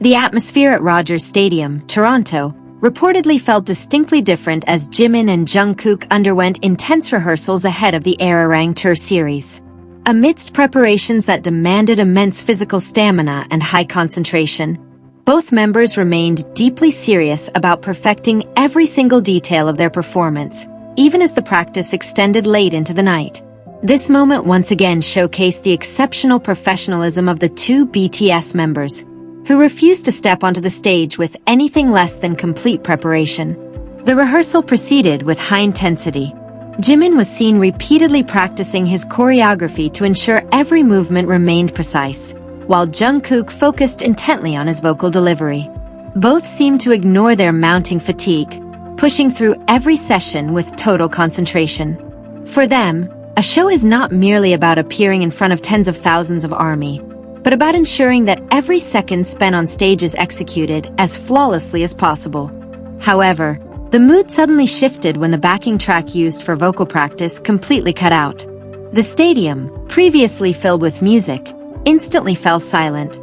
The atmosphere at Rogers Stadium, Toronto, reportedly felt distinctly different as Jimin and Jungkook underwent intense rehearsals ahead of the ARIRANG tour series. Amidst preparations that demanded immense physical stamina and high concentration, both members remained deeply serious about perfecting every single detail of their performance, even as the practice extended late into the night. This moment once again showcased the exceptional professionalism of the two BTS members, who refused to step onto the stage with anything less than complete preparation. The rehearsal proceeded with high intensity. Jimin was seen repeatedly practicing his choreography to ensure every movement remained precise, while Jungkook focused intently on his vocal delivery. Both seemed to ignore their mounting fatigue, pushing through every session with total concentration. For them, a show is not merely about appearing in front of tens of thousands of ARMY, but about ensuring that every second spent on stage is executed as flawlessly as possible. However, the mood suddenly shifted when the backing track used for vocal practice completely cut out. The stadium, previously filled with music, instantly fell silent.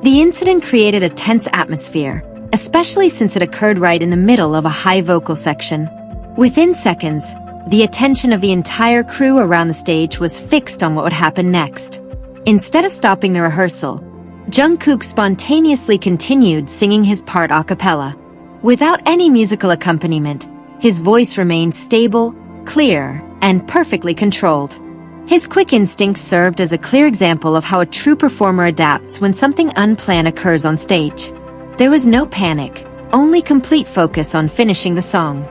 The incident created a tense atmosphere, especially since it occurred right in the middle of a high vocal section. Within seconds, the attention of the entire crew around the stage was fixed on what would happen next. Instead of stopping the rehearsal, Jungkook spontaneously continued singing his part a cappella. Without any musical accompaniment, his voice remained stable, clear, and perfectly controlled. His quick instincts served as a clear example of how a true performer adapts when something unplanned occurs on stage. There was no panic, only complete focus on finishing the song.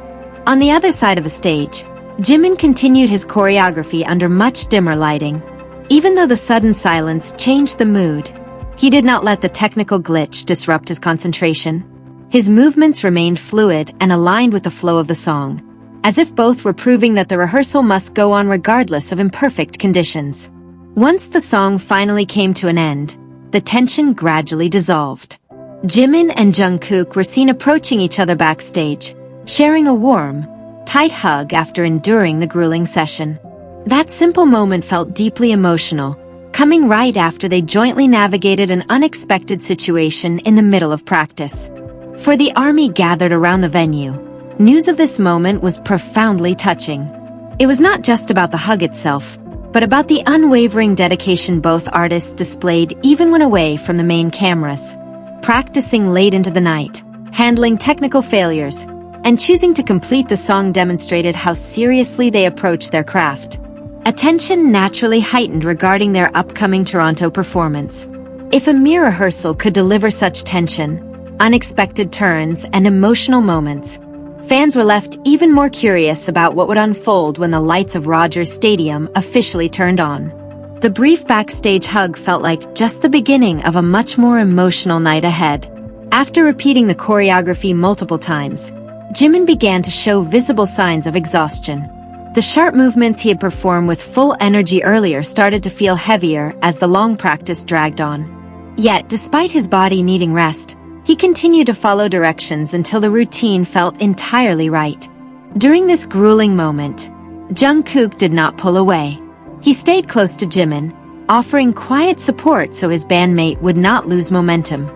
On the other side of the stage, Jimin continued his choreography under much dimmer lighting. Even though the sudden silence changed the mood, he did not let the technical glitch disrupt his concentration. His movements remained fluid and aligned with the flow of the song, as if both were proving that the rehearsal must go on regardless of imperfect conditions. Once the song finally came to an end, the tension gradually dissolved. Jimin and Jungkook were seen approaching each other backstage, sharing a warm, tight hug after enduring the grueling session. That simple moment felt deeply emotional, coming right after they jointly navigated an unexpected situation in the middle of practice. For the ARMY gathered around the venue, news of this moment was profoundly touching. It was not just about the hug itself, but about the unwavering dedication both artists displayed even when away from the main cameras. Practicing late into the night, handling technical failures, and choosing to complete the song demonstrated how seriously they approached their craft. Attention naturally heightened regarding their upcoming Toronto performance. If a mere rehearsal could deliver such tension, unexpected turns, and emotional moments, fans were left even more curious about what would unfold when the lights of Rogers Stadium officially turned on. The brief backstage hug felt like just the beginning of a much more emotional night ahead. After repeating the choreography multiple times, Jimin began to show visible signs of exhaustion. The sharp movements he had performed with full energy earlier started to feel heavier as the long practice dragged on. Yet, despite his body needing rest, he continued to follow directions until the routine felt entirely right. During this grueling moment, Jungkook did not pull away. He stayed close to Jimin, offering quiet support so his bandmate would not lose momentum.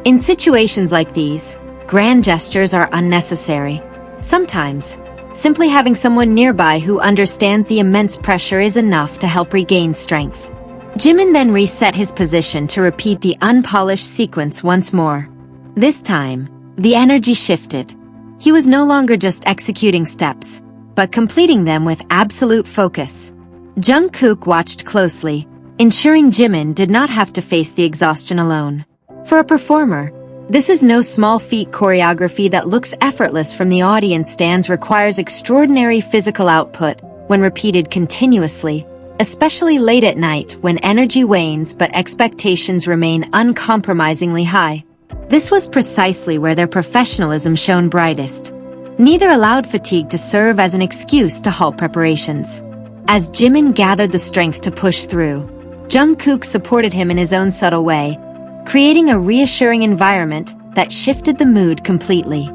In situations like these, grand gestures are unnecessary. Sometimes, simply having someone nearby who understands the immense pressure is enough to help regain strength. Jimin then reset his position to repeat the unpolished sequence once more. This time, the energy shifted. He was no longer just executing steps, but completing them with absolute focus. Jungkook watched closely, ensuring Jimin did not have to face the exhaustion alone. For a performer, this is no small feat. Choreography that looks effortless from the audience stands requires extraordinary physical output when repeated continuously, especially late at night when energy wanes but expectations remain uncompromisingly high. This was precisely where their professionalism shone brightest. Neither allowed fatigue to serve as an excuse to halt preparations. As Jimin gathered the strength to push through, Jungkook supported him in his own subtle way, creating a reassuring environment that shifted the mood completely.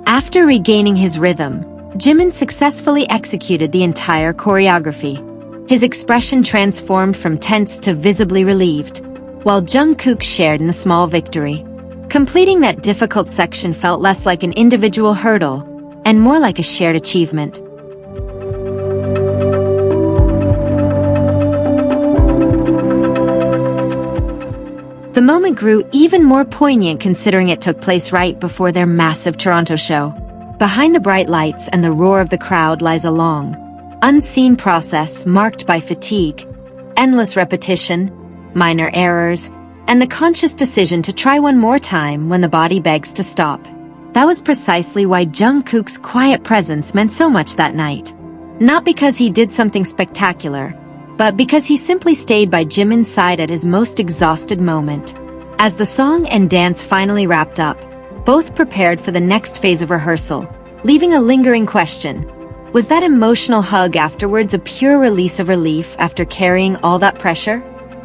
After regaining his rhythm, Jimin successfully executed the entire choreography. His expression transformed from tense to visibly relieved, while Jungkook shared in the small victory. Completing that difficult section felt less like an individual hurdle and more like a shared achievement. The moment grew even more poignant considering it took place right before their massive Toronto show. Behind the bright lights and the roar of the crowd lies a long, unseen process marked by fatigue, endless repetition, minor errors, and the conscious decision to try one more time when the body begs to stop. That was precisely why Jungkook's quiet presence meant so much that night. Not because he did something spectacular, but because he simply stayed by Jimin's side at his most exhausted moment. As the song and dance finally wrapped up, both prepared for the next phase of rehearsal, leaving a lingering question. Was that emotional hug afterwards a pure release of relief after carrying all that pressure?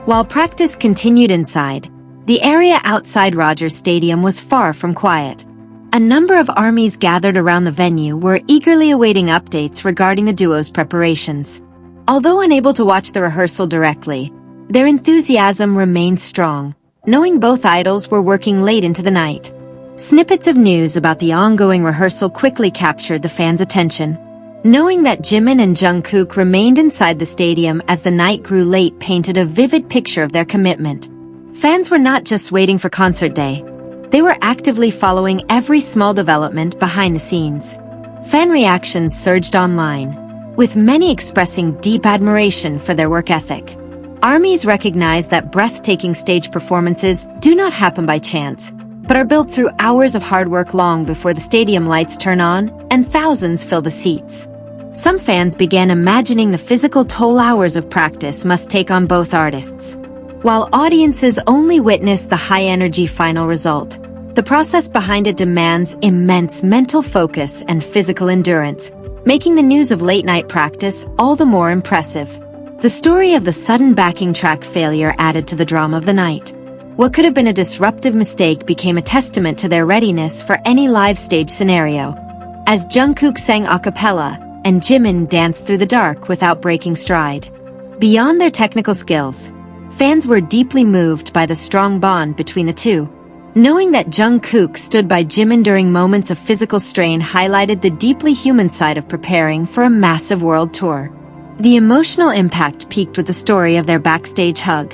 While practice continued inside, the area outside Rogers Stadium was far from quiet. A number of ARMYs gathered around the venue were eagerly awaiting updates regarding the duo's preparations. Although unable to watch the rehearsal directly, their enthusiasm remained strong, knowing both idols were working late into the night. Snippets of news about the ongoing rehearsal quickly captured the fans' attention. Knowing that Jimin and Jungkook remained inside the stadium as the night grew late painted a vivid picture of their commitment. Fans were not just waiting for concert day. They were actively following every small development behind the scenes. Fan reactions surged online, with many expressing deep admiration for their work ethic. ARMYs recognize that breathtaking stage performances do not happen by chance, but are built through hours of hard work long before the stadium lights turn on and thousands fill the seats. Some fans began imagining the physical toll hours of practice must take on both artists. While audiences only witnessed the high-energy final result, the process behind it demands immense mental focus and physical endurance, making the news of late-night practice all the more impressive. The story of the sudden backing track failure added to the drama of the night. What could have been a disruptive mistake became a testament to their readiness for any live stage scenario, as Jungkook sang acapella and Jimin danced through the dark without breaking stride. Beyond their technical skills, fans were deeply moved by the strong bond between the two. Knowing that Jungkook stood by Jimin during moments of physical strain highlighted the deeply human side of preparing for a massive world tour. The emotional impact peaked with the story of their backstage hug.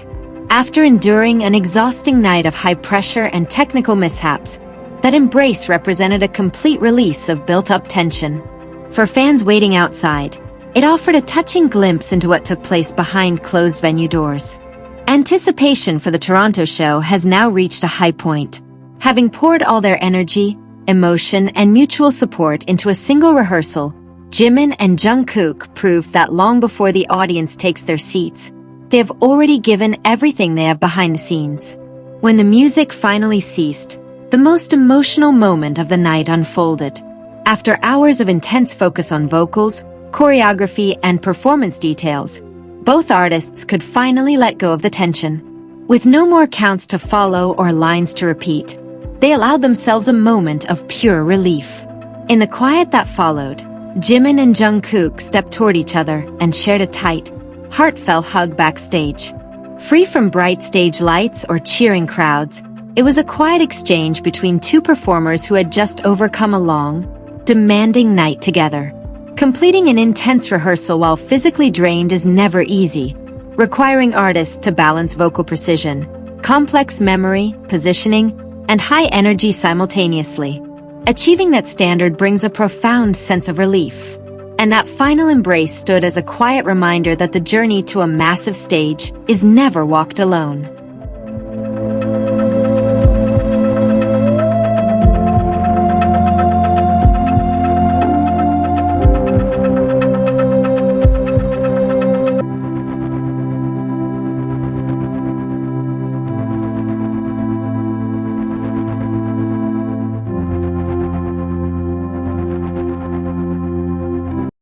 After enduring an exhausting night of high pressure and technical mishaps, that embrace represented a complete release of built-up tension. For fans waiting outside, it offered a touching glimpse into what took place behind closed venue doors. Anticipation for the Toronto show has now reached a high point. Having poured all their energy, emotion, and mutual support into a single rehearsal, Jimin and Jungkook proved that long before the audience takes their seats, they have already given everything they have behind the scenes. When the music finally ceased, the most emotional moment of the night unfolded. After hours of intense focus on vocals, choreography, and performance details, both artists could finally let go of the tension. With no more counts to follow or lines to repeat, they allowed themselves a moment of pure relief. In the quiet that followed, Jimin and Jungkook stepped toward each other and shared a tight, heartfelt hug backstage. Free from bright stage lights or cheering crowds, it was a quiet exchange between two performers who had just overcome a long, demanding night together. Completing an intense rehearsal while physically drained is never easy, requiring artists to balance vocal precision, complex memory, positioning, and high energy simultaneously. Achieving that standard brings a profound sense of relief. And that final embrace stood as a quiet reminder that the journey to a massive stage is never walked alone.